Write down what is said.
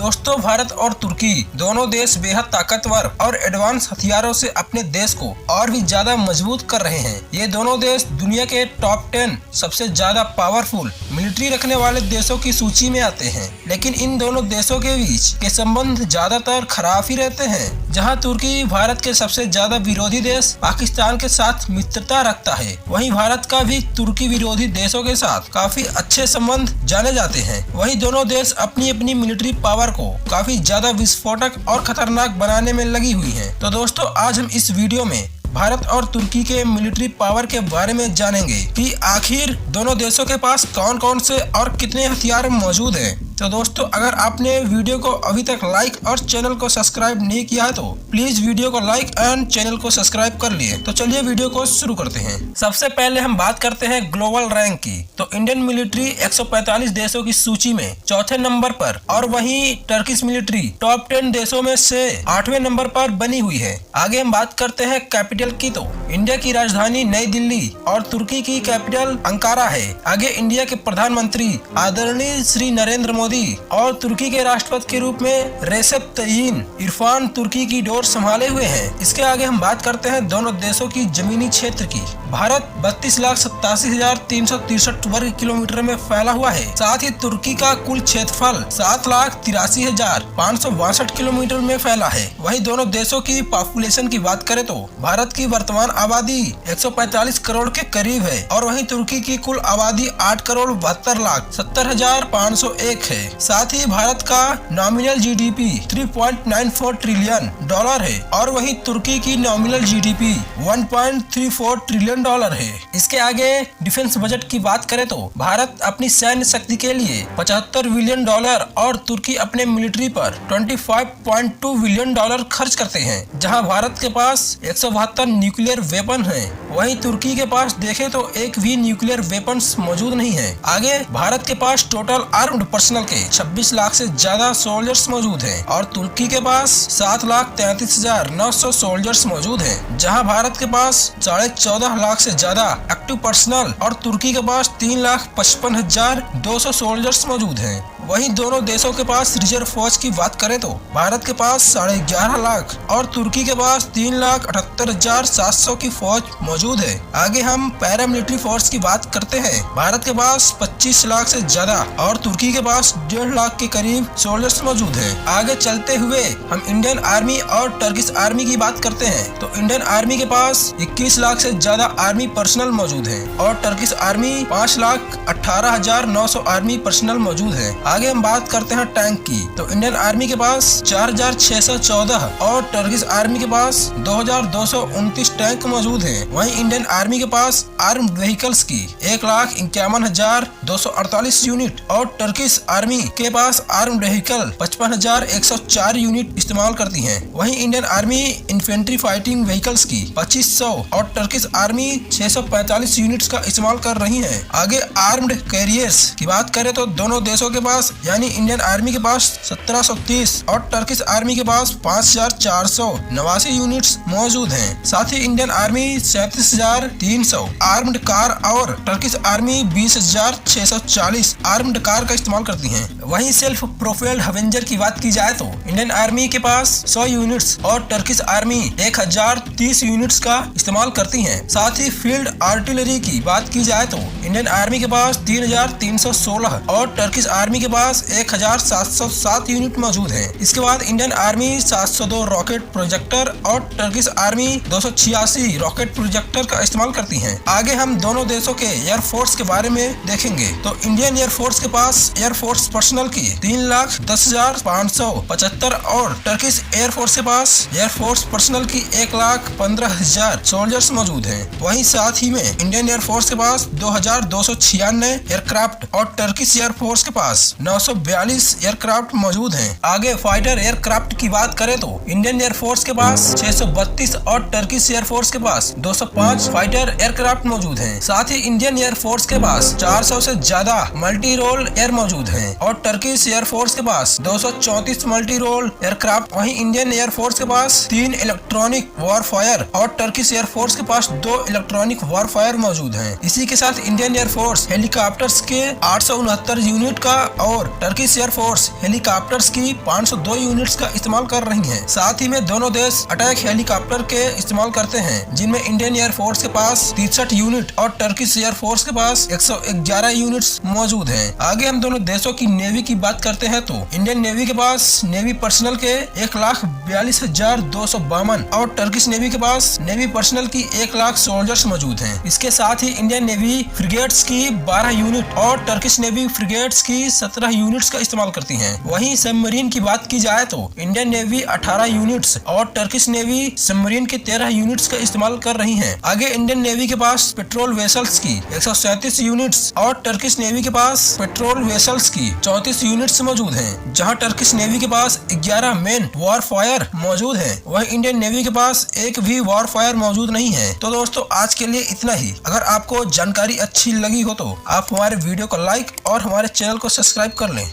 दोस्तों, भारत और तुर्की दोनों देश बेहद ताकतवर और एडवांस हथियारों से अपने देश को और भी ज्यादा मजबूत कर रहे हैं। ये दोनों देश दुनिया के टॉप 10 सबसे ज्यादा पावरफुल मिलिट्री रखने वाले देशों की सूची में आते हैं। लेकिन इन दोनों देशों के बीच के संबंध ज्यादातर खराब ही रहते हैं। जहां तुर्की भारत के सबसे ज्यादा विरोधी देश पाकिस्तान के साथ मित्रता रखता है, वहीं भारत का भी तुर्की विरोधी देशों के साथ काफी अच्छे संबंध जाने जाते हैं। वहीं दोनों देश अपनी अपनी मिलिट्री पावर को काफी ज्यादा विस्फोटक और खतरनाक बनाने में लगी हुई हैं। तो दोस्तों, आज हम इस वीडियो में भारत और तुर्की के मिलिट्री पावर के बारे में जानेंगे कि आखिर दोनों देशों के पास कौन कौन से और कितने हथियार मौजूद हैं। तो दोस्तों, अगर आपने वीडियो को अभी तक लाइक और चैनल को सब्सक्राइब नहीं किया है तो प्लीज वीडियो को लाइक एंड चैनल को सब्सक्राइब कर लिए। तो चलिए वीडियो को शुरू करते हैं। सबसे पहले हम बात करते हैं ग्लोबल रैंक की। तो इंडियन मिलिट्री 145 देशों की सूची में चौथे नंबर पर और वहीं टर्किश मिलिट्री टॉप 10 देशों में से 8वें नंबर पर बनी हुई है। आगे हम बात करते हैं कैपिटल की। तो इंडिया की राजधानी नई दिल्ली और तुर्की की कैपिटल अंकारा है। आगे इंडिया के प्रधानमंत्री आदरणीय श्री नरेंद्र मोदी और तुर्की के राष्ट्रपति के रूप में रेसेप तय्यिप इरफान तुर्की की डोर संभाले हुए हैं। इसके आगे हम बात करते हैं दोनों देशों की जमीनी क्षेत्र की। भारत 32,87,363 वर्ग किलोमीटर में फैला हुआ है। साथ ही तुर्की का कुल क्षेत्रफल 7,83,562 किलोमीटर में फैला है। वहीं दोनों देशों की पॉपुलेशन की बात करें तो भारत की वर्तमान आबादी 145 करोड़ के करीब है और वहीं तुर्की की कुल आबादी 8,72,70,501 है। साथ ही भारत का नॉमिनल जीडीपी 3.94 ट्रिलियन डॉलर है और वहीं तुर्की की नॉमिनल जीडीपी 1.34 ट्रिलियन डॉलर है। इसके आगे डिफेंस बजट की बात करें तो भारत अपनी सैन्य शक्ति के लिए 75 बिलियन डॉलर और तुर्की अपने मिलिट्री पर 25.2 बिलियन डॉलर खर्च करते हैं। जहां भारत के पास 172 न्यूक्लियर वेपन है, वहीं तुर्की के पास देखें तो एक भी न्यूक्लियर वेपन्स मौजूद नहीं है। आगे भारत के पास टोटल आर्म्ड पर्सनल के 26 लाख से ज्यादा सोल्जर्स मौजूद हैं और तुर्की के पास 7,33,900 सोल्जर्स मौजूद हैं। जहां भारत के पास 14.5 लाख से ज्यादा एक्टिव पर्सनल और तुर्की के पास 3,55,200 सोल्जर्स मौजूद हैं। वहीं दोनों देशों के पास रिजर्व फौज की बात करें तो भारत के पास 11.5 लाख और तुर्की के पास 3,78,700 की फौज मौजूद है। आगे हम पैरामिलिट्री फोर्स की बात करते हैं। भारत के पास 25 लाख से ज्यादा और तुर्की के पास 1.5 लाख के करीब सोल्जर्स मौजूद हैं। आगे चलते हुए हम इंडियन आर्मी और टर्किश आर्मी की बात करते हैं। तो इंडियन आर्मी के पास 21 लाख से ज्यादा आर्मी पर्सनल मौजूद है और टर्किश आर्मी 5,18,900 आर्मी पर्सनल मौजूद है। आगे हम बात करते हैं टैंक की। तो इंडियन आर्मी के पास 4,614 और टर्किश आर्मी के पास 2,229 टैंक मौजूद हैं। वहीं इंडियन आर्मी के पास आर्म्ड व्हीकल्स की 1,51,248 यूनिट और टर्किश आर्मी के पास आर्म्ड व्हीकल 55,104 यूनिट इस्तेमाल करती हैं। वहीं Indian army infantry fighting vehicles की 2,500 और टर्किश आर्मी 645 यूनिट्स का इस्तेमाल कर रही है। आगे आर्म्ड कैरियर्स की बात करें तो दोनों देशों के पास यानी इंडियन आर्मी के पास 1730 और टर्किश आर्मी के पास 5,489 यूनिट्स मौजूद हैं। साथ ही इंडियन आर्मी 37,300 आर्म्ड कार और टर्किश आर्मी 20,640 आर्म्ड कार का इस्तेमाल करती हैं। वहीं सेल्फ प्रोपेल्ड हैवेंजर की बात की जाए तो इंडियन आर्मी के पास 100 यूनिट्स और टर्किश आर्मी 1,030 यूनिट्स का इस्तेमाल करती हैं। साथ ही फील्ड आर्टिलरी की बात की जाए तो इंडियन आर्मी के पास 3,316 और टर्किश आर्मी के पास 1,707 यूनिट मौजूद हैं। इसके बाद इंडियन आर्मी 702 रॉकेट प्रोजेक्टर और टर्किश आर्मी 286 रॉकेट प्रोजेक्टर का इस्तेमाल करती हैं। आगे हम दोनों देशों के एयरफोर्स के बारे में देखेंगे। तो इंडियन एयरफोर्स के पास एयरफोर्स पर्सनल की 3,10,575 और टर्किश एयरफोर्स के पास एयरफोर्स पर्सनल की 1,15,000 सोल्जर्स मौजूद हैं। वहीं साथ ही में इंडियन एयरफोर्स के पास 2,296 एयरक्राफ्ट और टर्किश एयरफोर्स के पास 942 एयरक्राफ्ट मौजूद हैं। आगे फाइटर एयरक्राफ्ट की बात करें तो इंडियन एयरफोर्स के पास 632 और टर्किश एयरफोर्स के पास 205 फाइटर एयरक्राफ्ट मौजूद हैं। साथ ही इंडियन एयरफोर्स के पास 400 से ज्यादा मल्टी रोल एयर मौजूद हैं और टर्किश एयरफोर्स के पास 234 मल्टी रोल एयरक्राफ्ट। वहीं इंडियन एयरफोर्स के पास 3 इलेक्ट्रॉनिक वॉरफायर और टर्किश एयरफोर्स के पास 2 इलेक्ट्रॉनिक वॉरफायर मौजूद हैं। इसी के साथ इंडियन एयरफोर्स हेलीकॉप्टर्स के 869 यूनिट का और टर्किश एयरफोर्स हेलीकॉप्टर्स की 502 यूनिट्स का इस्तेमाल कर रही है। साथ ही में दोनों देश अटैक हेलीकॉप्टर के इस्तेमाल करते हैं, जिनमें इंडियन एयरफोर्स के पास 63 यूनिट और टर्किश एयरफोर्स के पास 111 यूनिट्स मौजूद हैं। आगे हम दोनों देशों की नेवी की बात करते हैं तो इंडियन नेवी के पास नेवी पर्सनल के 1,42,252 और टर्किश नेवी के पास नेवी पर्सनल की 1 लाख सोल्जर्स मौजूद हैं। इसके साथ ही इंडियन नेवी फ्रिगेट्स की 12 यूनिट और टर्किश नेवी फ्रिगेट्स की 17 यूनिट्स का इस्तेमाल करती हैं। वहीं सबमरीन की बात की जाए तो इंडियन नेवी 18 यूनिट्स और टर्किश नेवी सबमरीन के 13 यूनिट्स का इस्तेमाल कर रही है। आगे इंडियन नेवी के पास पेट्रोल वेसल्स की 137 यूनिट्स और टर्किश नेवी के पास पेट्रोल वेसल्स की 34 यूनिट्स मौजूद हैं, जहां टर्किश नेवी के पास 11 मेन वॉरफायर मौजूद हैं। वहीं इंडियन नेवी के पास एक भी वॉरफायर मौजूद नहीं है। तो दोस्तों आज के लिए इतना ही। अगर आपको जानकारी अच्छी लगी हो तो आप हमारे वीडियो को लाइक और हमारे चैनल को सब्सक्राइब कर लें।